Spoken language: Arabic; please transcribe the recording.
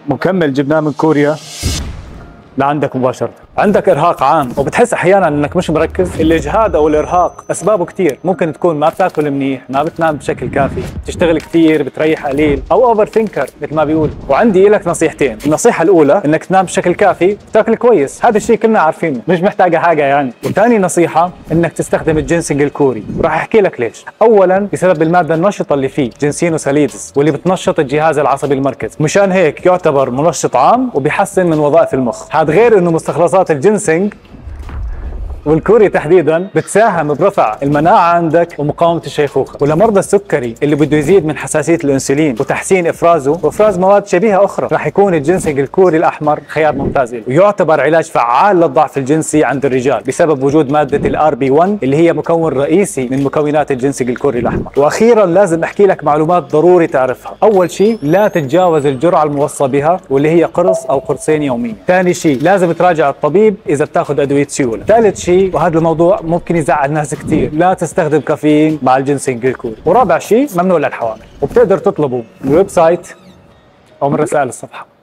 مكمل جبناه من كوريا لعندك مباشرة. عندك إرهاق عام وبتحس أحيانا أنك مش مركز. الإجهاد أو الإرهاق أسبابه كتير، ممكن تكون ما بتاكل منيح، ما بتنام بشكل كافي، بتشتغل كتير، بتريح قليل، أو أوفر ثينكر مثل ما بيقول. وعندي لك نصيحتين. النصيحة الأولى إنك تنام بشكل كافي وتاكل كويس، هذا الشيء كلنا عارفينه، مش محتاجة حاجة يعني. وثاني نصيحة إنك تستخدم الجينسينج الكوري، وراح أحكي لك ليش. أولا بسبب المادة النشطة اللي فيه جينسينوساليدز، واللي بتنشط الجهاز العصبي المركزي، مشان هيك يعتبر منشط عام وبيحسن من وظائف المخ. هذا غير إنه مستخلصات الجينسينج والكوري تحديدا بتساهم برفع المناعة عندك ومقاومة الشيخوخة. ولمرضى السكري اللي بده يزيد من حساسية الأنسولين وتحسين إفرازه وإفراز مواد شبيهة أخرى، راح يكون الجنسينج الكوري الأحمر خيار ممتاز له. ويعتبر علاج فعال للضعف الجنسي عند الرجال بسبب وجود مادة الRB1 اللي هي مكون رئيسي من مكونات الجنسينج الكوري الأحمر. وأخيرا لازم أحكي لك معلومات ضروري تعرفها. أول شيء لا تتجاوز الجرعة الموصى بها واللي هي قرص أو قرصين يوميا. ثاني شيء لازم تراجع الطبيب إذا بتاخذ أدوية سيولة. ثالث شيء وهذا الموضوع ممكن يزعل ناس كثير، لا تستخدم كافيين مع الجنسينج الكوري. ورابع شيء ممنوع للحوامل، وبتقدر تطلبه من الويب سايت او من رسائل الصفحه.